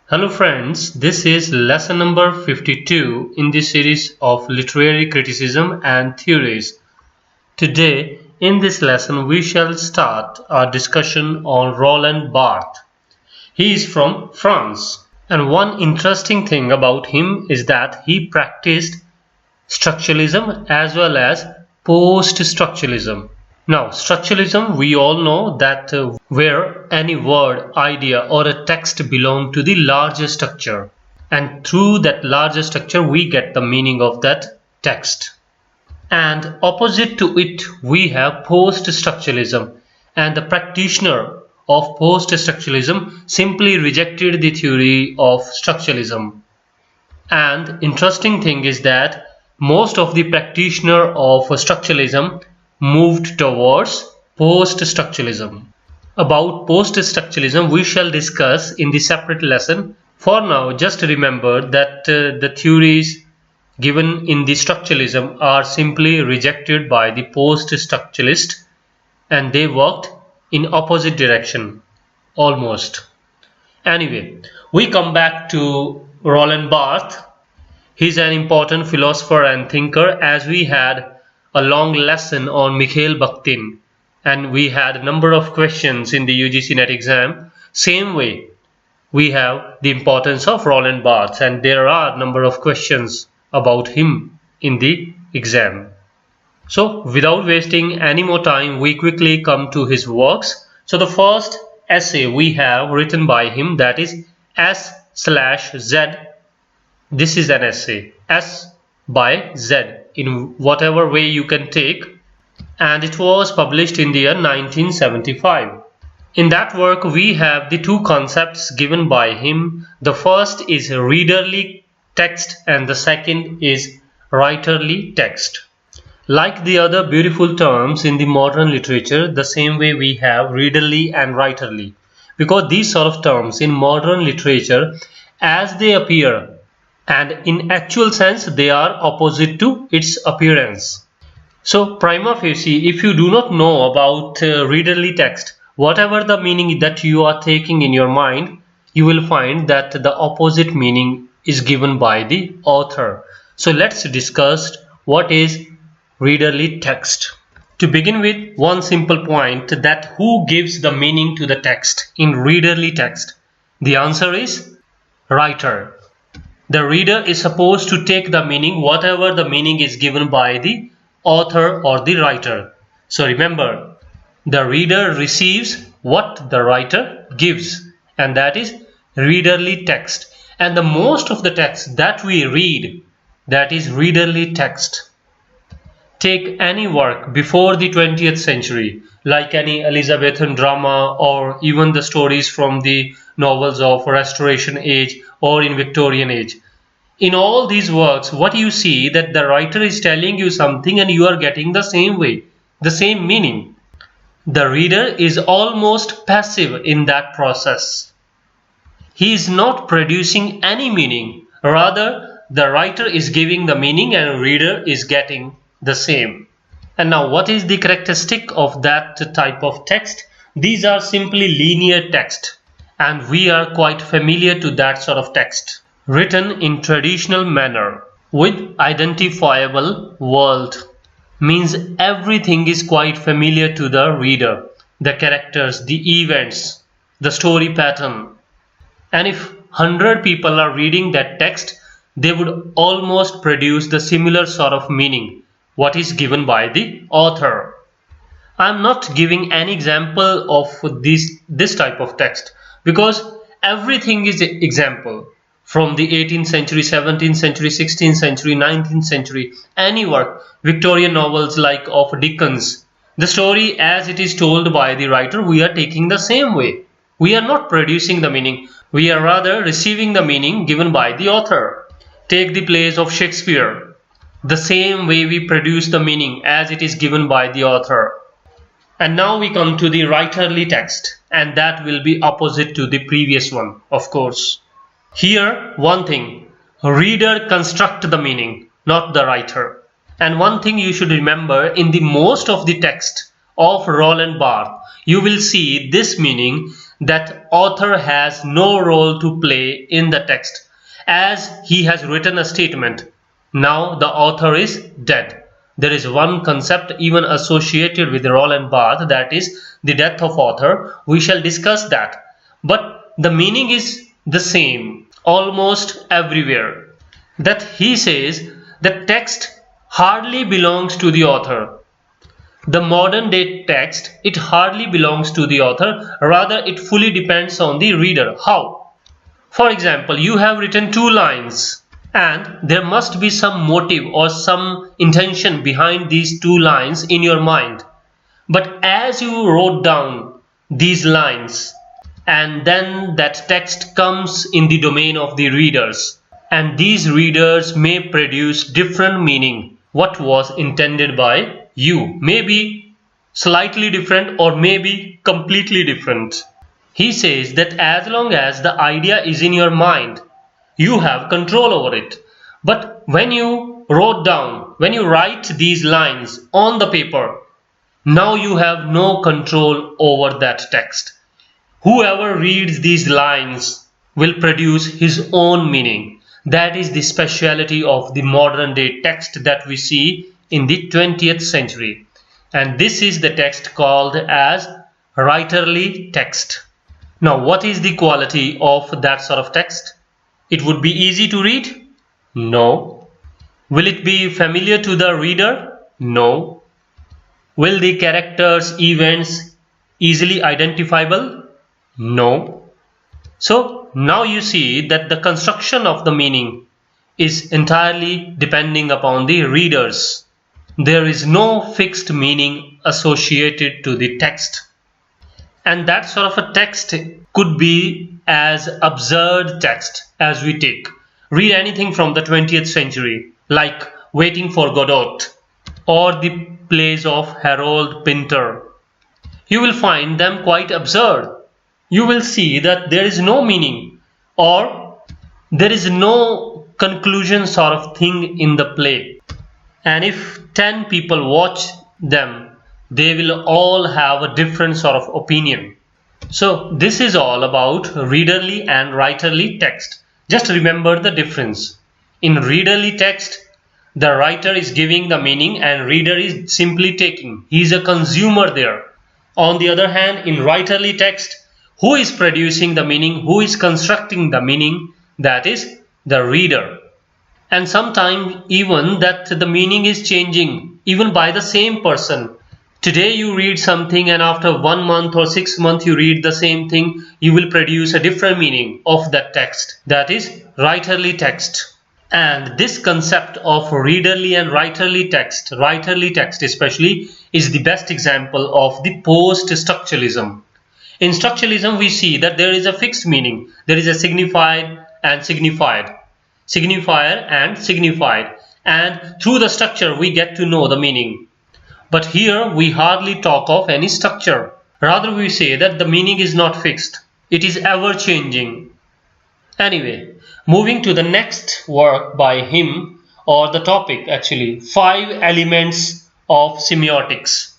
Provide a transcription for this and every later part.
Hello friends, this is lesson number 52 in the series of literary criticism and theories. Today, in this lesson, we shall start our discussion on Roland Barthes. He is from France, and one interesting thing about him is that he practiced structuralism as well as post-structuralism. Now, structuralism, we all know that where any word, idea or a text belong to the larger structure, and through that larger structure we get the meaning of that text. And opposite to it we have post-structuralism, and the practitioner of post-structuralism simply rejected the theory of structuralism. And interesting thing is that most of the practitioner of structuralism moved towards post-structuralism. About post-structuralism we shall discuss in the separate lesson. For now, just remember that the theories given in the structuralism are simply rejected by the post-structuralist, and they worked in opposite direction almost. Anyway, we come back to Roland Barthes. He's an important philosopher and thinker, as we had a long lesson on Mikhail Bakhtin, and we had a number of questions in the UGC NET exam. Same way, we have the importance of Roland Barthes, and there are a number of questions about him in the exam. So without wasting any more time, we quickly come to his works. So the first essay we have written by him, that is S/Z. This is an essay, S by Z, in whatever way you can take, and it was published in the year 1975. In that work we have the two concepts given by him. The first is readerly text and the second is writerly text. Like the other beautiful terms in the modern literature, the same way we have readerly and writerly, because these sort of terms in modern literature, as they appear and in actual sense they are opposite to its appearance. So prima facie, if you do not know about readerly text, whatever the meaning that you are taking in your mind, you will find that the opposite meaning is given by the author. So let's discuss what is readerly text. To begin with, one simple point, that who gives the meaning to the text in readerly text? The answer is writer. The reader is supposed to take the meaning, whatever the meaning is given by the author or the writer. So remember, the reader receives what the writer gives, and that is readerly text. And the most of the text that we read, that is readerly text. Take any work before the 20th century, like any Elizabethan drama or even the stories from the novels of Restoration Age or in Victorian age. In all these works, what you see that the writer is telling you something and you are getting the same way, the same meaning. The reader is almost passive in that process. He is not producing any meaning. Rather, the writer is giving the meaning and reader is getting the same. And now what is the characteristic of that type of text? These are simply linear text, and we are quite familiar to that sort of text, written in traditional manner with identifiable world. Means everything is quite familiar to the reader, the characters, the events, the story pattern. And if 100 people are reading that text, they would almost produce the similar sort of meaning what is given by the author. I am not giving any example of this type of text, because everything is an example. From the 18th century, 17th century, 16th century, 19th century, any work, Victorian novels like of Dickens, the story as it is told by the writer, we are taking the same way. We are not producing the meaning, we are rather receiving the meaning given by the author. Take the plays of Shakespeare. The same way we produce the meaning as it is given by the author. And now we come to the writerly text, and that will be opposite to the previous one, of course. Here, one thing, reader construct the meaning, not the writer. And one thing you should remember, in the most of the text of Roland Barthes, you will see this meaning, that author has no role to play in the text, as he has written a statement. Now the author is dead. There is one concept even associated with Roland Barthes, that is the death of author. We shall discuss that. But the meaning is the same almost everywhere. That he says the text hardly belongs to the author. The modern day text, it hardly belongs to the author, rather it fully depends on the reader. How? For example, you have written 2 lines and there must be some motive or some intention behind these 2 lines in your mind. But as you wrote down these lines and then that text comes in the domain of the readers, and these readers may produce different meaning. What was intended by you may be slightly different or maybe completely different. He says that as long as the idea is in your mind, you have control over it. But when you write these lines on the paper, now you have no control over that text. Whoever reads these lines will produce his own meaning. That is the speciality of the modern day text that we see in the 20th century. And this is the text called as writerly text. Now, what is the quality of that sort of text? It would be easy to read? No. Will it be familiar to the reader? No. Will the characters, events easily identifiable? No. So now you see that the construction of the meaning is entirely depending upon the readers. There is no fixed meaning associated to the text. And that sort of a text could be as absurd text as we take. Read anything from the 20th century, like Waiting for Godot or the plays of Harold Pinter. You will find them quite absurd. You will see that there is no meaning or there is no conclusion sort of thing in the play. And if 10 people watch them, they will all have a different sort of opinion. So this is all about readerly and writerly text. Just remember the difference. In readerly text, the writer is giving the meaning and reader is simply taking. He is a consumer there. On the other hand, in writerly text, who is producing the meaning, who is constructing the meaning? That is the reader. And sometimes even that the meaning is changing even by the same person. Today you read something and after 1 month or 6 months you read the same thing, you will produce a different meaning of that text. That is writerly text. And this concept of readerly and writerly text especially, is the best example of the post-structuralism. In structuralism, we see that there is a fixed meaning. There is a signified and signified, signifier and signified. And through the structure, we get to know the meaning. But here, we hardly talk of any structure. Rather, we say that the meaning is not fixed. It is ever-changing. Anyway, moving to the next work by him, or the topic actually, 5 elements of semiotics.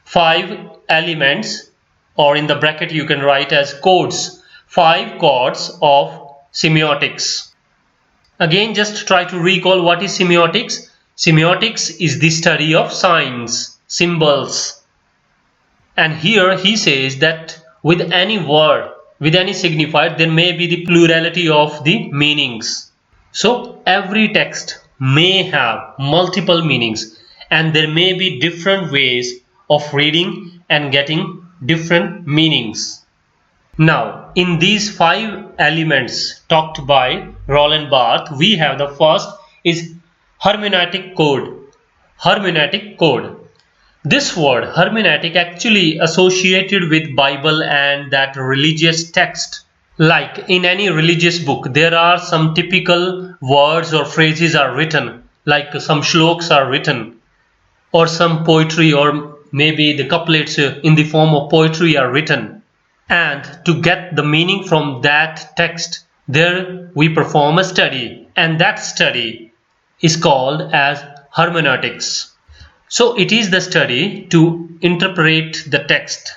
5 elements, or in the bracket you can write as codes, 5 chords of semiotics. Again, just try to recall what is semiotics. Semiotics is the study of signs, symbols. And here he says that with any word, with any signifier, there may be the plurality of the meanings. So every text may have multiple meanings and there may be different ways of reading and getting different meanings. Now, in these 5 elements talked by Roland Barthes, we have the first is hermeneutic code. Hermeneutic code. This word hermeneutic actually associated with Bible and that religious text. Like in any religious book, there are some typical words or phrases are written, like some shlokas are written, or some poetry, or maybe the couplets in the form of poetry are written. And to get the meaning from that text, there we perform a study, and that study is called as hermeneutics. So it is the study to interpret the text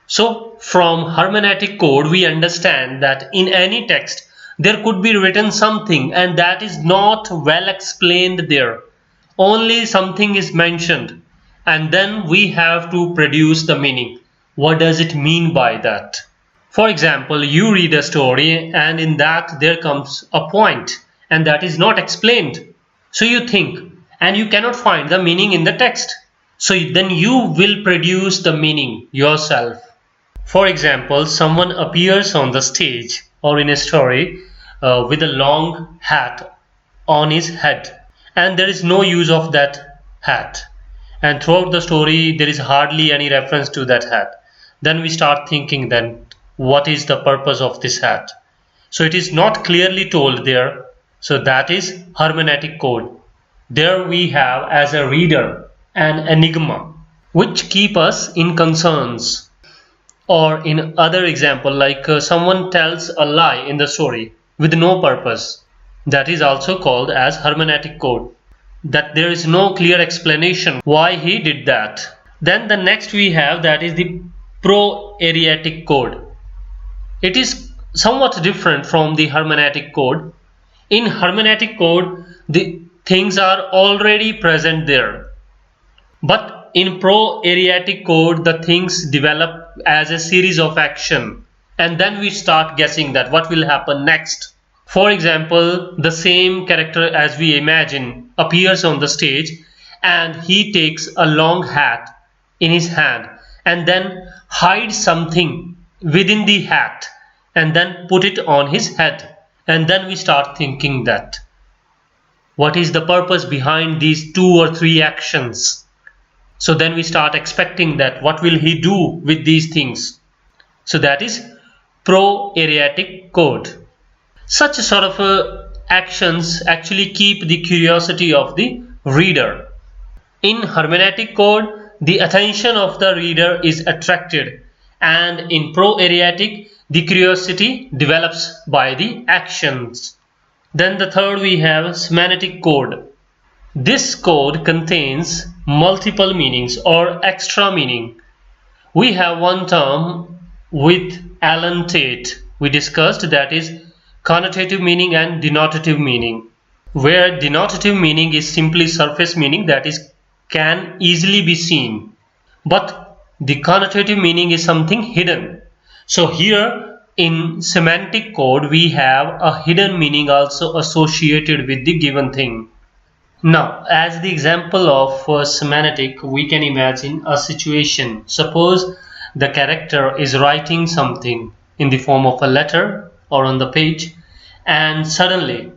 So from hermeneutic code we understand that in any text there could be written something and that is not well explained there. Only something is mentioned and then we have to produce the meaning. What does it mean by that? For example, you read a story and in that there comes a point and that is not explained. So you think and you cannot find the meaning in the text. So then you will produce the meaning yourself. For example, someone appears on the stage or in a story with a long hat on his head and there is no use of that hat. And throughout the story there is hardly any reference to that hat. Then we start thinking then what is the purpose of this hat? So it is not clearly told there. So that is hermeneutic code. There we have as a reader an enigma which keep us in concerns. Or in other example like someone tells a lie in the story with no purpose. That is also called as hermeneutic code. That there is no clear explanation why he did that. Then the next we have that is the pro-erietic code. It is somewhat different from the hermeneutic code. In hermeneutic code the things are already present there. But in pro-erietic code the things develop as a series of action and then we start guessing that what will happen next. For example, the same character as we imagine appears on the stage and he takes a long hat in his hand and then hides something within the hat and then put it on his head. And then we start thinking that what is the purpose behind these 2 or 3 actions? So then we start expecting that what will he do with these things? So that is pro-erietic code. Such sort of actions actually keep the curiosity of the reader. In hermeneutic code, the attention of the reader is attracted, and in pro-erietic, the curiosity develops by the actions. Then the third we have semiotic code. This code contains multiple meanings or extra meaning. We have one term with Alan Tate we discussed, that is connotative meaning and denotative meaning, where denotative meaning is simply surface meaning, that is can easily be seen, but the connotative meaning is something hidden. So here in semantic code we have a hidden meaning also associated with the given thing. Now as the example of semantic, we can imagine a situation. Suppose the character is writing something in the form of a letter or on the page and suddenly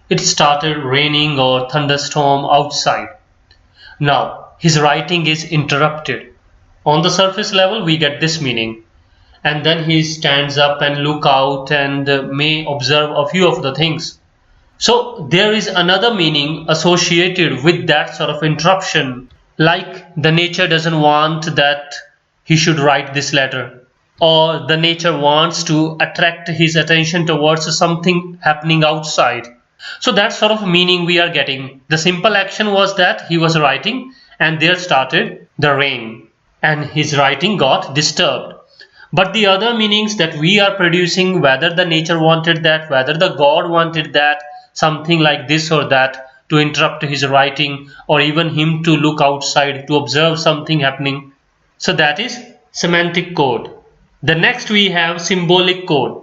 it started raining or thunderstorm outside. Now his writing is interrupted. On the surface level we get this meaning and then he stands up and look out and may observe a few of the things. So there is another meaning associated with that sort of interruption, like the nature doesn't want that he should write this letter, or the nature wants to attract his attention towards something happening outside. So that sort of meaning we are getting. The simple action was that he was writing and there started the rain and his writing got disturbed. But the other meanings that we are producing, whether the nature wanted that, whether the God wanted that, something like this or that to interrupt his writing, or even him to look outside to observe something happening. So that is semantic code. The next we have symbolic code.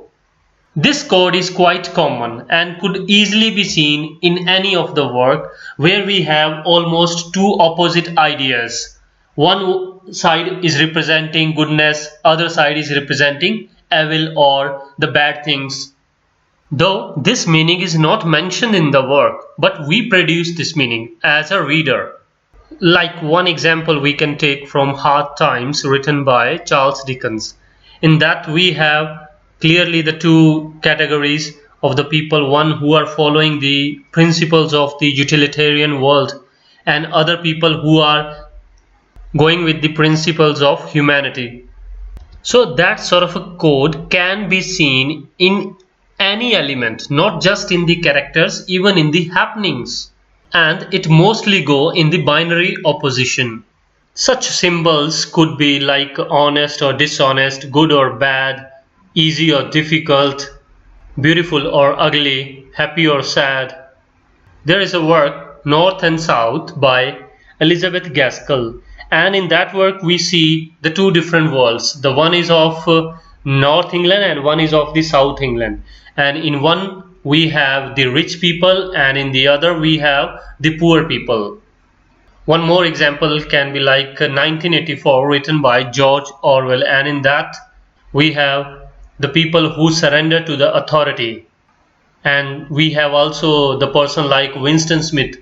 This code is quite common and could easily be seen in any of the work where we have almost two opposite ideas. One side is representing goodness, other side is representing evil or the bad things. Though this meaning is not mentioned in the work, but we produce this meaning as a reader. Like one example we can take from Hard Times, written by Charles Dickens. In that we have clearly the two categories of the people, one who are following the principles of the utilitarian world and other people who are going with the principles of humanity. So that sort of a code can be seen in any element, not just in the characters, even in the happenings, and it mostly go in the binary opposition. Such symbols could be like honest or dishonest, good or bad, easy or difficult, beautiful or ugly, happy or sad. There is a work, North and South, by Elizabeth Gaskell, and in that work we see the two different worlds. The one is of North England and one is of the South England. And in one we have the rich people and in the other we have the poor people. One more example can be like 1984, written by George Orwell, and in that we have the people who surrender to the authority. And we have also the person like Winston Smith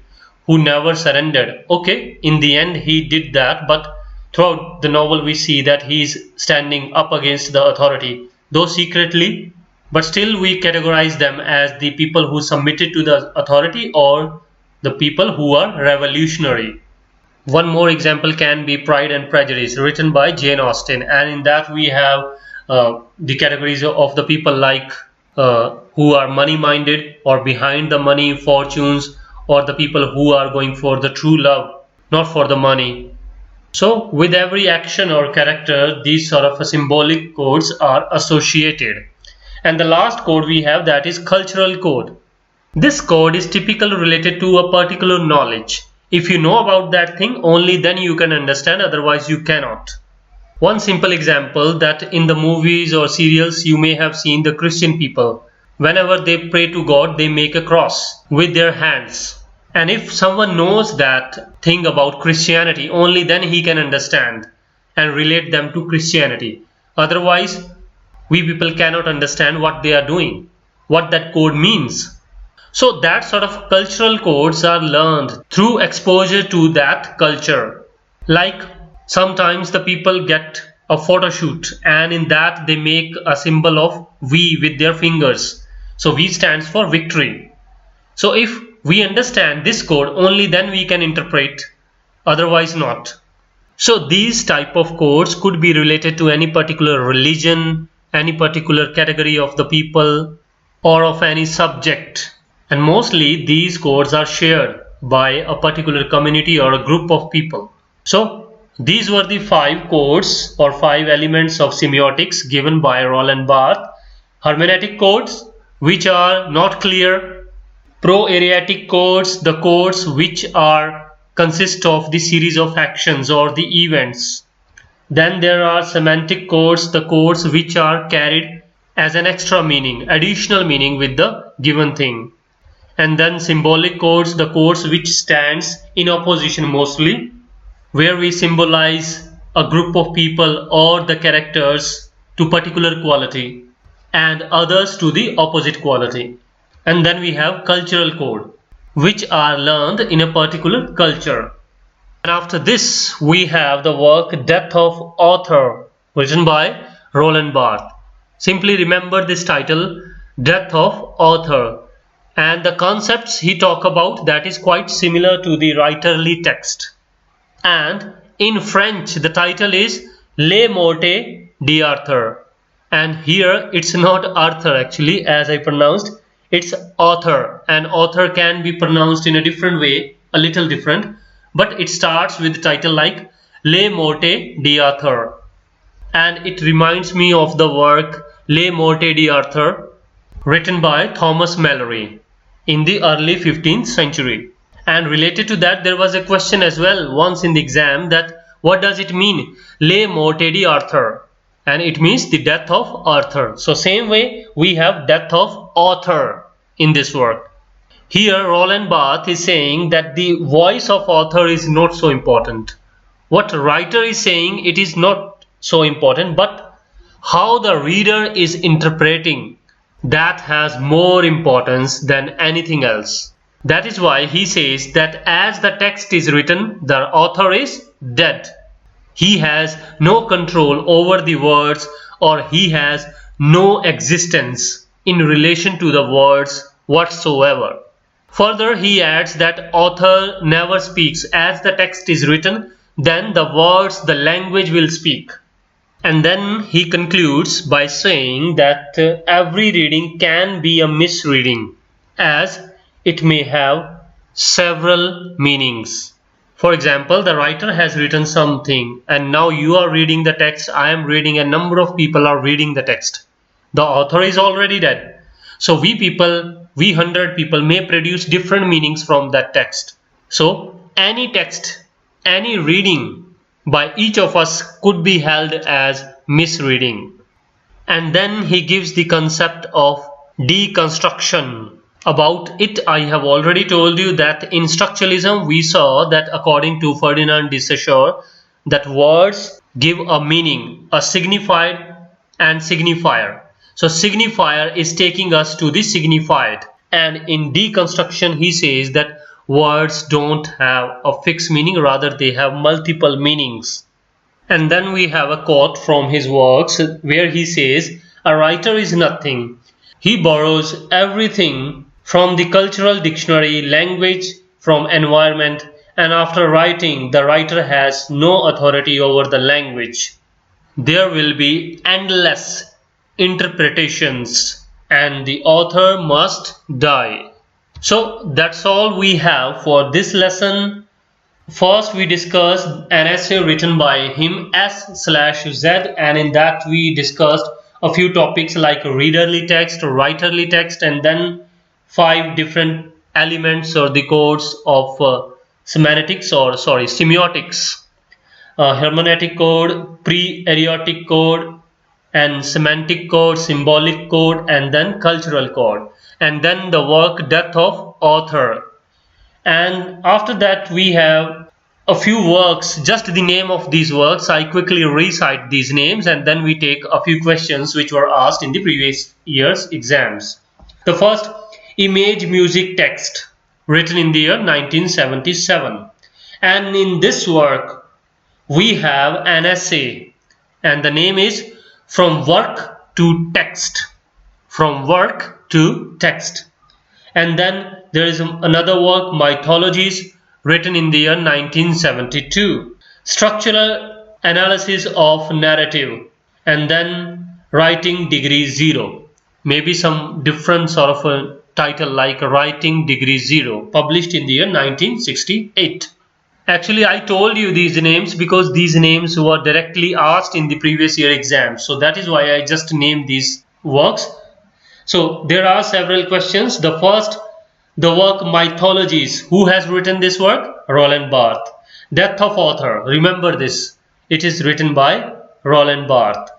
who never surrendered. Okay, in the end he did that, but throughout the novel we see that he is standing up against the authority, though secretly, but still we categorize them as the people who submitted to the authority or the people who are revolutionary. One more example can be Pride and Prejudice, written by Jane Austen, and in that we have the categories of the people like who are money-minded or behind the money fortunes, or the people who are going for the true love, not for the money. So with every action or character, these sort of symbolic codes are associated. And the last code we have, that is cultural code. This code is typically related to a particular knowledge. If you know about that thing, only then you can understand, otherwise you cannot. One simple example, that in the movies or serials you may have seen the Christian people. Whenever they pray to God, they make a cross with their hands. And if someone knows that thing about Christianity, only then he can understand and relate them to Christianity. Otherwise, we people cannot understand what they are doing, what that code means. So that sort of cultural codes are learned through exposure to that culture. Like sometimes the people get a photo shoot and in that they make a symbol of V with their fingers. So V stands for victory. So if we understand this code, only then we can interpret, otherwise not. So these type of codes could be related to any particular religion, any particular category of the people, or of any subject. And mostly these codes are shared by a particular community or a group of people. So these were the 5 codes or 5 elements of semiotics given by Roland Barthes. Hermeneutic codes, which are not clear. Pro-areatic codes, the codes which are consist of the series of actions or the events. Then there are semantic codes, the codes which are carried as an extra meaning, additional meaning with the given thing. And then symbolic codes, the codes which stands in opposition mostly, where we symbolize a group of people or the characters to particular quality and others to the opposite quality. And then we have cultural code, which are learned in a particular culture. And after this we have the work Death of Author, written by Roland Barthes. Simply remember this title, Death of Author. And the concepts he talk about, that is quite similar to the writerly text. And in French the title is Les Mortes d'Arthur. And here it's not Arthur actually, as I pronounced, it's author. And author can be pronounced in a different way, a little different, but it starts with the title like Les Mortes d'Arthur. And it reminds me of the work Les Mortes d'Arthur, written by Thomas Malory in the early 15th century. And related to that, there was a question as well once in the exam, that what does it mean, Les Mortes d'Arthur? And it means the death of Arthur. So same way we have death of author in this work. Here Roland Barthes is saying that the voice of author is not so important. What writer is saying, it is not so important, but how the reader is interpreting, that has more importance than anything else. That is why he says that as the text is written, the author is dead. He has no control over the words, or he has no existence in relation to the words whatsoever. Further, he adds that author never speaks. As the text is written, then the words, the language will speak. And then he concludes by saying that every reading can be a misreading, as it may have several meanings. For example, the writer has written something and now you are reading the text, I am reading, a number of people are reading the text. The author is already dead. So we 100 people may produce different meanings from that text. So any text, any reading by each of us could be held as misreading. And then he gives the concept of deconstruction. About it, I have already told you that in structuralism we saw that according to Ferdinand de Saussure that words give a meaning, a signified and signifier. So signifier is taking us to the signified, and in deconstruction he says that words don't have a fixed meaning, rather they have multiple meanings. And then we have a quote from his works where he says, "A writer is nothing. He borrows everything from the cultural dictionary, language, from environment, and after writing, the writer has no authority over the language. There will be endless interpretations, and the author must die." So that's all we have for this lesson. First, we discussed an essay written by him, S/Z, and in that we discussed a few topics like readerly text, writerly text, and then 5 different elements or the codes of semiotics, hermeneutic code, pre-ariotic code, and semantic code, symbolic code, and then cultural code, and then the work Death of Author. And after that we have a few works, just the name of these works. I quickly recite these names and then we take a few questions which were asked in the previous year's exams. The first, Image Music Text, written in the year 1977. And in this work we have an essay and the name is From Work to Text. From Work to Text. And then there is another work, Mythologies, written in the year 1972. Structural Analysis of Narrative, and then Writing Degree 0. Maybe some different sort of a title like Writing Degree 0, published in the year 1968. Actually, I told you these names because these names were directly asked in the previous year exam. So that is why I just named these works. So there are several questions. The first, the work Mythologies. Who has written this work? Roland Barthes. Death of Author. Remember this. It is written by Roland Barthes.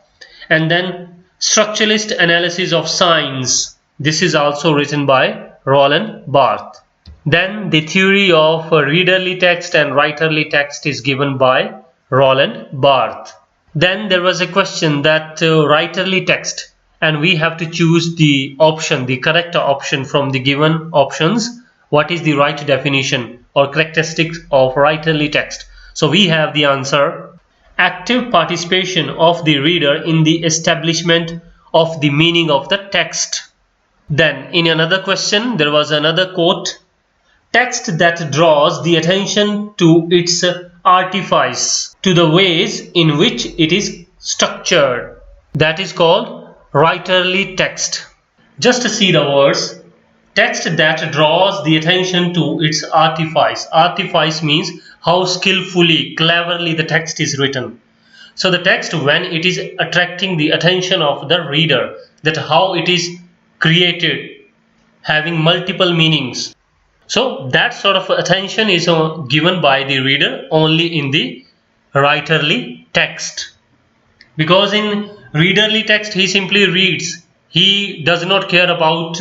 And then Structuralist Analysis of Signs. This is also written by Roland Barthes. Then the theory of readerly text and writerly text is given by Roland Barthes. Then there was a question that writerly text, and we have to choose the option, the correct option from the given options. What is the right definition or characteristics of writerly text? So we have the answer: active participation of the reader in the establishment of the meaning of the text. Then in another question there was another quote: text that draws the attention to its artifice, to the ways in which it is structured. That is called writerly text. Just see the words. Text that draws the attention to its artifice. Artifice means how skillfully, cleverly the text is written. So the text, when it is attracting the attention of the reader, that how it is created, having multiple meanings. So that sort of attention is given by the reader only in the writerly text. Because in readerly text he simply reads. He does not care about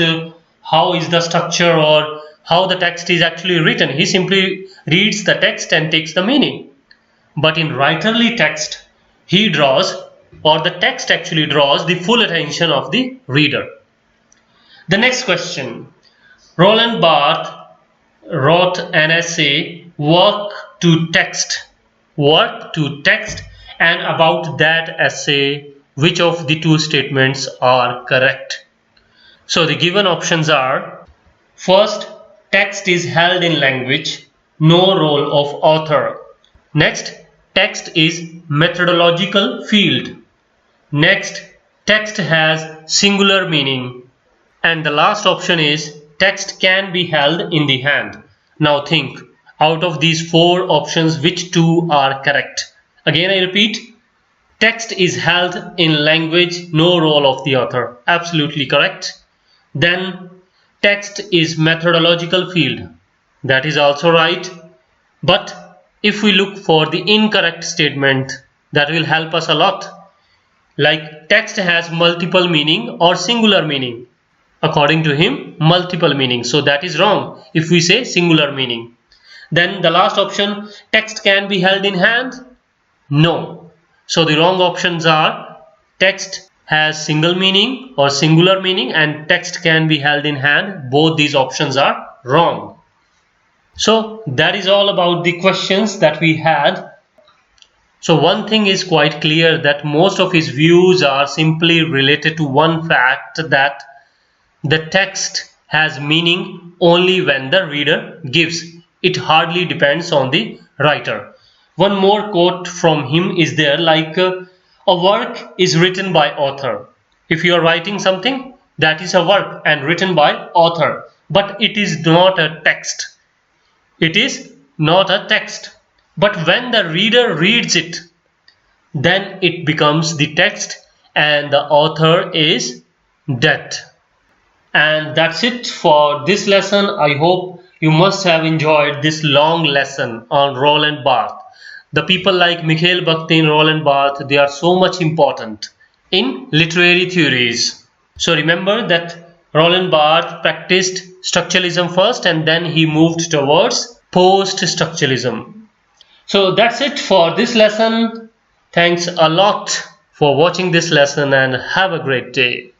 how is the structure or how the text is actually written. He simply reads the text and takes the meaning. But in writerly text, he draws, or the text actually draws, the full attention of the reader. The next question. Roland Barthes wrote an essay, Work to Text. Work to Text, and about that essay, which of the two statements are correct? So the given options are: first, text is held in language, no role of author. Next, text is methodological field. Next, text has singular meaning. And the last option is text can be held in the hand. Now think, out of these four options, which two are correct? Again, I repeat, text is held in language, no role of the author. Absolutely correct. Then text is methodological field. That is also right. But if we look for the incorrect statement, that will help us a lot. Like text has multiple meaning or singular meaning. According to him, multiple meaning. So that is wrong if we say singular meaning. Then the last option, text can be held in hand. No. So the wrong options are text has single meaning or singular meaning and text can be held in hand. Both these options are wrong. So that is all about the questions that we had. So one thing is quite clear, that most of his views are simply related to one fact, that the text has meaning only when the reader gives. It hardly depends on the writer. One more quote from him is there, like a work is written by author. If you are writing something, that is a work and written by author, but it is not a text. It is not a text. But when the reader reads it, then it becomes the text and the author is dead. And that's it for this lesson. I hope you must have enjoyed this long lesson on Roland Barthes. The people like Mikhail Bakhtin, Roland Barthes, they are so much important in literary theories. So remember that Roland Barthes practiced structuralism first and then he moved towards post-structuralism. So that's it for this lesson. Thanks a lot for watching this lesson and have a great day.